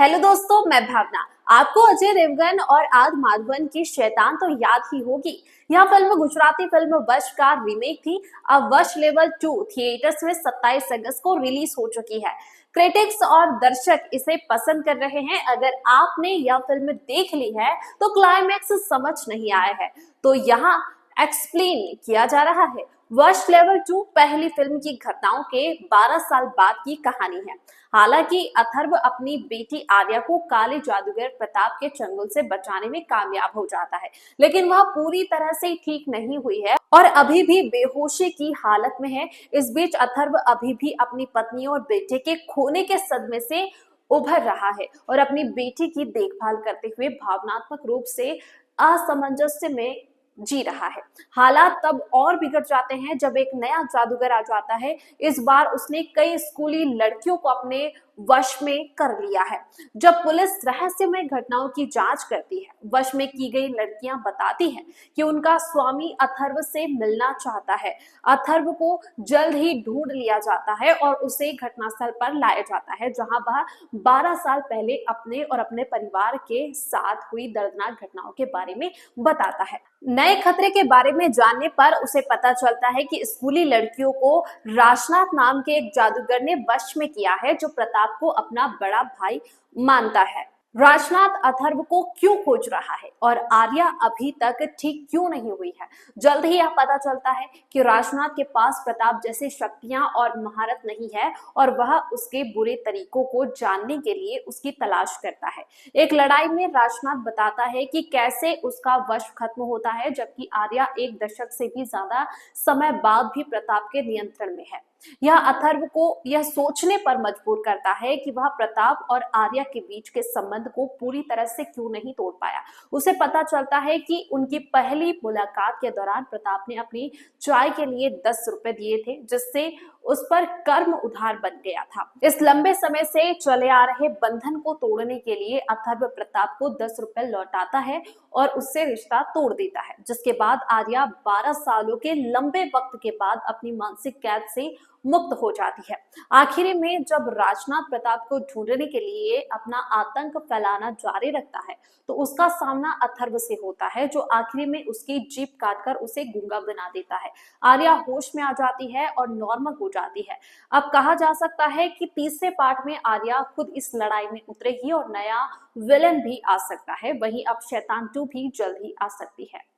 Hello दोस्तों, मैं भावना। आपको अजय देवगन और आद माधवन की शैतान तो याद ही होगी। यह फिल्म गुजराती फिल्म वश का रीमेक थी। अब वश लेवल 2 थिएटर्स में 27 अगस्त को रिलीज हो चुकी है। क्रिटिक्स और दर्शक इसे पसंद कर रहे हैं। अगर आपने यह फिल्म देख ली है तो क्लाइमैक्स समझ नहीं आया है, तो यहाँ एक्सप्लेन किया जा रहा है। वश लेवल 2 पहली फिल्म की घटनाओं के 12 साल बाद की कहानी है। हालांकि अथर्व अपनी बेटी आर्या को काले जादूगर प्रताप के चंगुल से बचाने में कामयाब हो जाता है, लेकिन वह पूरी तरह से ठीक नहीं हुई है और अभी भी बेहोशी की हालत में है। इस बीच अथर्व अभी भी अपनी पत्नी और बेटे के खोने के सदमे से उभर रहा है और अपनी बेटी की देखभाल करते हुए भावनात्मक रूप से असमंजस्य में जी रहा है। हालात तब और बिगड़ जाते हैं जब एक नया जादूगर आ जाता है। इस बार उसने कई स्कूली लड़कियों को अपने वश में कर लिया है। जब पुलिस रहस्यमय घटनाओं की जांच करती है, वश में की गई लड़कियां बताती हैं कि उनका स्वामी अथर्व से मिलना चाहता है। अथर्व को जल्द ही ढूंढ लिया जाता है और उसे घटनास्थल पर लाया जाता है, जहां वह 12 साल पहले अपने और अपने परिवार के साथ हुई दर्दनाक घटनाओं के बारे में बताता है। नए खतरे के बारे में जानने पर उसे पता चलता है कि स्कूली लड़कियों को राजनाथ नाम के एक जादूगर ने वश में किया है, जो प्रताप को अपना बड़ा भाई मानता है। राजनाथ अथर्व को क्यों खोज रहा है और आर्या अभी तक ठीक क्यों नहीं हुई है? जल्द ही यह पता चलता है कि राजनाथ के पास प्रताप जैसी शक्तियां और महारत नहीं है और वह उसके बुरे तरीकों को जानने के लिए उसकी तलाश करता है। एक लड़ाई में राजनाथ बताता है कि कैसे उसका वश खत्म होता है, जबकि आर्या एक दशक से भी ज्यादा समय बाद भी प्रताप के नियंत्रण में है। यह अथर्व को यह सोचने पर मजबूर करता है कि वह प्रताप और आर्या के बीच के संबंध को पूरी तरह से क्यों नहीं तोड़ पाया। उसे पता चलता है कि उनकी पहली मुलाकात के दौरान प्रताप ने अपनी चाय के लिए 10 रुपए दिए थे, जिससे उस पर कर्म उधार बन गया था। इस लंबे समय से चले आ रहे बंधन को तोड़ने के लिए अथर्व प्रताप को 10 रुपए लौटाता है और उससे रिश्ता तोड़ देता है, जिसके बाद आर्या 12 सालों के लंबे वक्त के बाद अपनी मानसिक कैद से मुक्त हो जाती है। आखिर में जब राजनाथ प्रताप को ढूंढने के लिए अपना आतंक फैलाना जारी रखता है, तो उसका सामना अथर्व से होता है, जो आखिरी में उसकी जीभ काटकर उसे गूंगा बना देता है। आर्या होश में आ जाती है और नॉर्मल हो जाती है। अब कहा जा सकता है कि तीसरे पार्ट में आर्या खुद इस लड़ाई में उतरेगी और नया विलन भी आ सकता है। वहीं अब शैतान 2 भी जल्द ही आ सकती है।